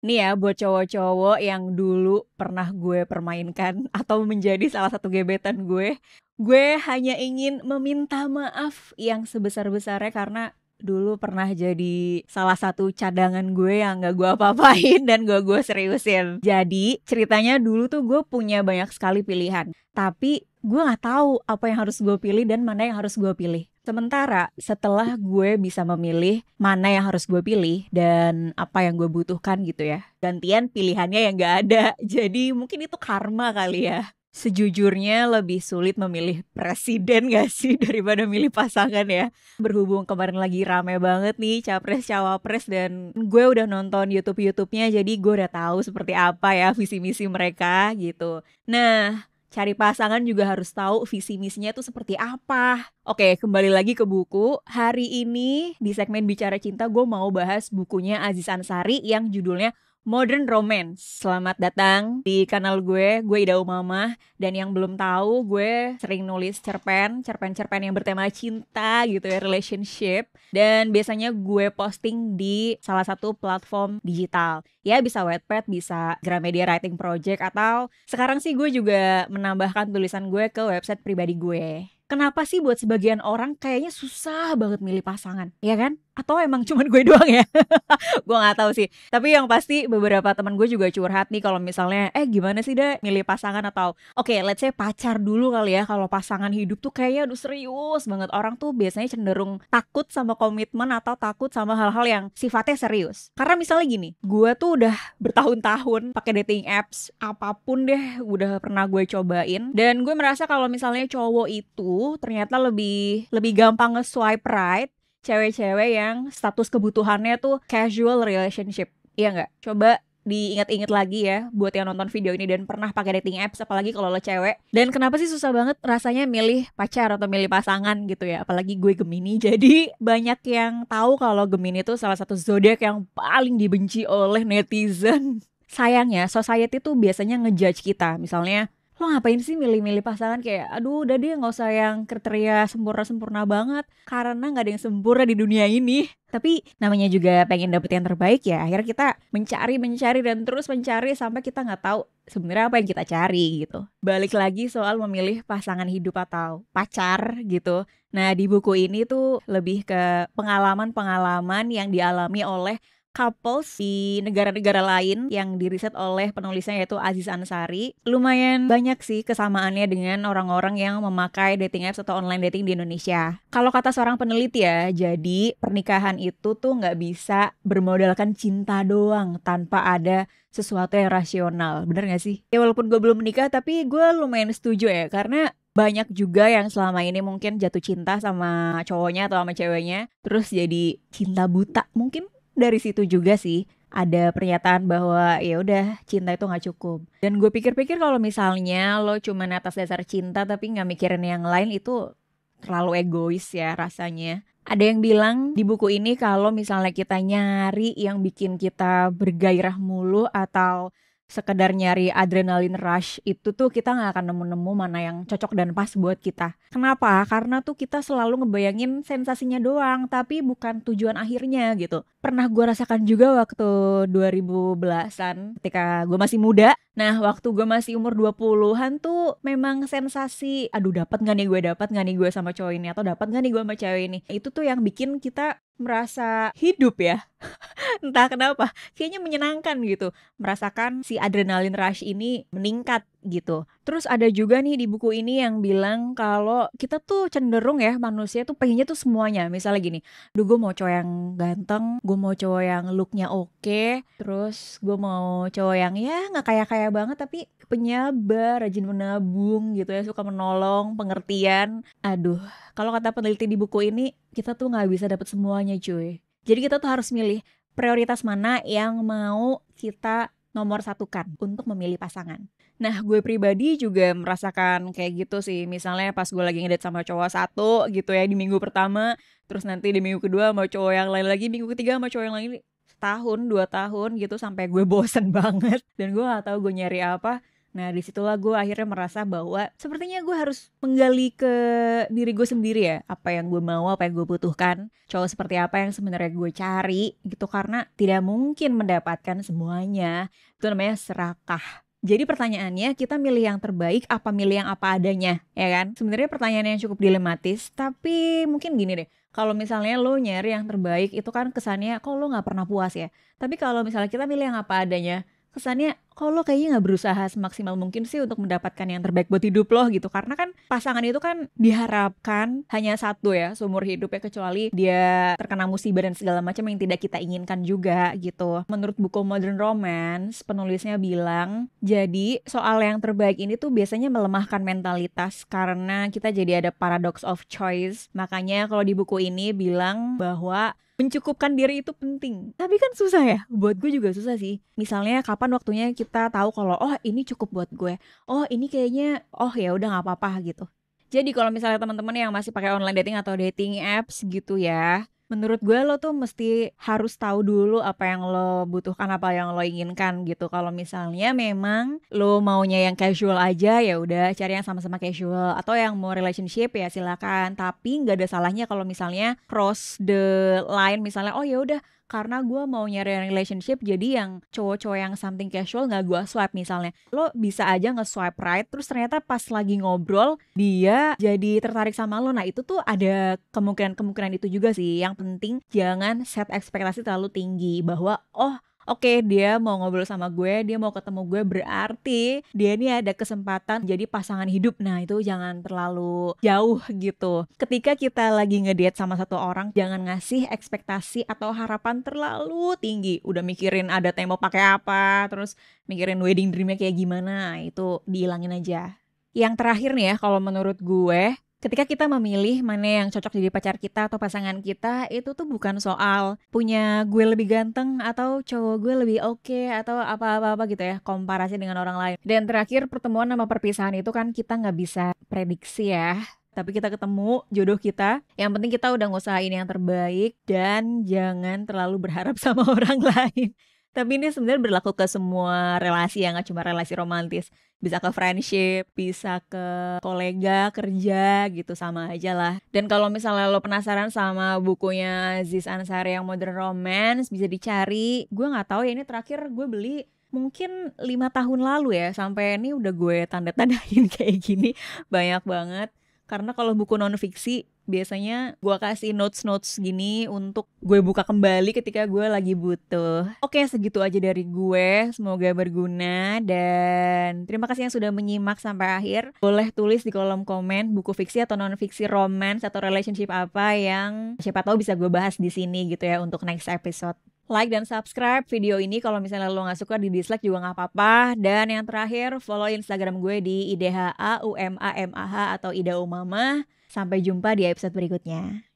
Nih ya buat cowok-cowok yang dulu pernah gue permainkan atau menjadi salah satu gebetan gue hanya ingin meminta maaf yang sebesar-besarnya karena dulu pernah jadi salah satu cadangan gue yang gak gue apa-apain dan gak gue seriusin. Jadi ceritanya dulu tuh gue punya banyak sekali pilihan, tapi gue gak tahu apa yang harus gue pilih dan mana yang harus gue pilih. Sementara setelah gue bisa memilih mana yang harus gue pilih dan apa yang gue butuhkan gitu ya, gantian pilihannya yang gak ada. Jadi mungkin itu karma kali ya. Sejujurnya lebih sulit memilih presiden gak sih daripada milih pasangan ya. Berhubung kemarin lagi rame banget nih capres-cawapres dan gue udah nonton YouTube-nya, jadi gue udah tahu seperti apa ya visi misi mereka gitu. Nah, cari pasangan juga harus tahu visi misinya tuh seperti apa. Oke, kembali lagi ke buku. Hari ini di segmen Bicara Cinta gue mau bahas bukunya Aziz Ansari yang judulnya Modern Romance. Selamat datang di kanal gue Ida Umamah. Dan yang belum tahu, gue sering nulis cerpen-cerpen yang bertema cinta gitu ya, relationship. Dan biasanya gue posting di salah satu platform digital. Ya bisa Wattpad, bisa Gramedia Writing Project, atau sekarang sih gue juga menambahkan tulisan gue ke website pribadi gue. Kenapa sih buat sebagian orang kayaknya susah banget milih pasangan, ya kan? Atau emang cuman gue doang ya? Gue nggak tahu sih. Tapi yang pasti beberapa teman gue juga curhat nih kalau misalnya, gimana sih deh milih pasangan atau oke, let's say pacar dulu kali ya. Kalau pasangan hidup tuh kayaknya aduh serius banget. Orang tuh biasanya cenderung takut sama komitmen atau takut sama hal-hal yang sifatnya serius. Karena misalnya gini, gue tuh udah bertahun-tahun pakai dating apps, apapun deh udah pernah gue cobain. Dan gue merasa kalau misalnya cowok itu ternyata lebih lebih gampang nge-swipe right cewek-cewek yang status kebutuhannya tuh casual relationship. Iya nggak? Coba diingat-ingat lagi ya buat yang nonton video ini dan pernah pakai dating apps, apalagi kalau lo cewek. Dan kenapa sih susah banget rasanya milih pacar atau milih pasangan gitu ya, apalagi gue Gemini. Jadi banyak yang tahu kalau Gemini itu salah satu zodiak yang paling dibenci oleh netizen. Sayangnya society tuh biasanya ngejudge kita. Misalnya, lo ngapain sih milih-milih pasangan, kayak aduh udah deh nggak usah yang kriteria sempurna-sempurna banget karena nggak ada yang sempurna di dunia ini. Tapi namanya juga pengen dapet yang terbaik ya, akhirnya kita mencari dan terus mencari sampai kita nggak tahu sebenarnya apa yang kita cari gitu. Balik lagi soal memilih pasangan hidup atau pacar gitu. Nah, di buku ini tuh lebih ke pengalaman-pengalaman yang dialami oleh couples di negara-negara lain yang diriset oleh penulisnya yaitu Aziz Ansari. Lumayan banyak sih kesamaannya dengan orang-orang yang memakai dating apps atau online dating di Indonesia. Kalau kata seorang peneliti ya, jadi pernikahan itu tuh nggak bisa bermodalkan cinta doang tanpa ada sesuatu yang rasional. Bener gak sih? Ya walaupun gue belum menikah, tapi gue lumayan setuju ya, karena banyak juga yang selama ini mungkin jatuh cinta sama cowoknya atau sama ceweknya, terus jadi cinta buta. Mungkin dari situ juga sih ada pernyataan bahwa ya udah cinta itu nggak cukup. Dan gue pikir-pikir kalau misalnya lo cuma atas dasar cinta tapi nggak mikirin yang lain, itu terlalu egois ya rasanya. Ada yang bilang di buku ini kalau misalnya kita nyari yang bikin kita bergairah mulu atau sekedar nyari adrenalin rush, itu tuh kita nggak akan nemu-nemu mana yang cocok dan pas buat kita. Kenapa? Karena tuh kita selalu ngebayangin sensasinya doang, tapi bukan tujuan akhirnya gitu. Pernah gue rasakan juga waktu 2010-an ketika gue masih muda. Nah, waktu gue masih umur 20-an tuh memang sensasi, aduh dapat nggak nih gue, dapat nggak nih gue sama cowok ini, atau dapat nggak nih gue sama cewek ini. Itu tuh yang bikin kita merasa hidup ya. Entah kenapa, kayaknya menyenangkan gitu. Merasakan si adrenalin rush ini meningkat gitu. Terus ada juga nih di buku ini yang bilang kalau kita tuh cenderung ya, manusia tuh pengennya tuh semuanya. Misalnya gini, duh gue mau cowok yang ganteng, gue mau cowok yang looknya oke, terus gue mau cowok yang ya gak kaya-kaya banget tapi penyabar, rajin menabung gitu ya, suka menolong, pengertian. Aduh, kalau kata peneliti di buku ini, kita tuh gak bisa dapet semuanya cuy. Jadi kita tuh harus milih prioritas mana yang mau kita nomor satukan untuk memilih pasangan. Nah, gue pribadi juga merasakan kayak gitu sih. Misalnya pas gue lagi ngedate sama cowok satu gitu ya di minggu pertama, terus nanti di minggu kedua sama cowok yang lain lagi, minggu ketiga sama cowok yang lain, setahun, 2 tahun gitu sampai gue bosen banget dan gue gak tahu gue nyari apa. Nah disitulah gue akhirnya merasa bahwa sepertinya gue harus menggali ke diri gue sendiri ya. Apa yang gue mau, apa yang gue butuhkan. Cowok seperti apa yang sebenarnya gue cari gitu. Karena tidak mungkin mendapatkan semuanya. Itu namanya serakah. Jadi pertanyaannya, kita milih yang terbaik apa milih yang apa adanya, ya kan? Sebenarnya pertanyaan yang cukup dilematis, tapi mungkin gini deh. Kalau misalnya lo nyari yang terbaik, itu kan kesannya kok lo nggak pernah puas ya. Tapi kalau misalnya kita milih yang apa adanya, kesannya kok lo kayaknya nggak berusaha semaksimal mungkin sih untuk mendapatkan yang terbaik buat hidup lo gitu. Karena kan pasangan itu kan diharapkan hanya satu ya seumur hidup ya, kecuali dia terkena musibah dan segala macam yang tidak kita inginkan juga gitu. Menurut buku Modern Romance, penulisnya bilang, jadi soal yang terbaik ini tuh biasanya melemahkan mentalitas karena kita jadi ada paradox of choice. Makanya kalau di buku ini bilang bahwa mencukupkan diri itu penting. Tapi kan susah ya, buat gue juga susah sih. Misalnya kapan waktunya kita tahu kalau oh ini cukup buat gue. Oh ini kayaknya oh ya udah nggak apa-apa gitu. Jadi kalau misalnya teman-teman yang masih pakai online dating atau dating apps gitu ya, menurut gue lo tuh mesti harus tahu dulu apa yang lo butuhkan, apa yang lo inginkan gitu. Kalau misalnya memang lo maunya yang casual aja, ya udah cari yang sama-sama casual. Atau yang mau relationship ya silakan. Tapi nggak ada salahnya kalau misalnya cross the line, misalnya oh ya udah karena gue mau nyari relationship jadi yang cowok-cowok yang something casual nggak gue swipe misalnya. Lo bisa aja nge-swipe right terus ternyata pas lagi ngobrol dia jadi tertarik sama lo. Nah itu tuh ada kemungkinan itu juga sih. Yang penting jangan set ekspektasi terlalu tinggi bahwa oh oke, dia mau ngobrol sama gue, dia mau ketemu gue, berarti dia ini ada kesempatan jadi pasangan hidup. Nah itu jangan terlalu jauh gitu. Ketika kita lagi ngedate sama satu orang, jangan ngasih ekspektasi atau harapan terlalu tinggi. Udah mikirin ada tema pakai apa, terus mikirin wedding dreamnya kayak gimana, itu dihilangin aja. Yang terakhir nih ya, kalau menurut gue, ketika kita memilih mana yang cocok jadi pacar kita atau pasangan kita, itu tuh bukan soal punya gue lebih ganteng atau cowok gue lebih oke atau apa-apa gitu ya, komparasi dengan orang lain. Dan terakhir, pertemuan sama perpisahan itu kan kita nggak bisa prediksi ya. Tapi kita ketemu jodoh kita. Yang penting kita udah ngusahain yang terbaik dan jangan terlalu berharap sama orang lain. Tapi ini sebenarnya berlaku ke semua relasi ya, nggak cuma relasi romantis. Bisa ke friendship, bisa ke kolega kerja gitu, sama aja lah. Dan kalau misalnya lo penasaran sama bukunya Aziz Ansari yang Modern Romance, bisa dicari. Gue nggak tahu ya, ini terakhir gue beli mungkin 5 tahun lalu ya. Sampai ini udah gue tanda-tandain kayak gini, banyak banget. Karena kalau buku non-fiksi biasanya gue kasih notes-notes gini untuk gue buka kembali ketika gue lagi butuh. Oke, segitu aja dari gue. Semoga berguna dan terima kasih yang sudah menyimak sampai akhir. Boleh tulis di kolom komen buku fiksi atau non-fiksi, romance atau relationship apa yang siapa tahu bisa gue bahas di sini gitu ya untuk next episode. Like dan subscribe video ini. Kalau misalnya lo gak suka, di dislike juga gak apa-apa. Dan yang terakhir, follow Instagram gue di IDHAUMAMAH atau Ida Umama. Sampai jumpa di episode berikutnya.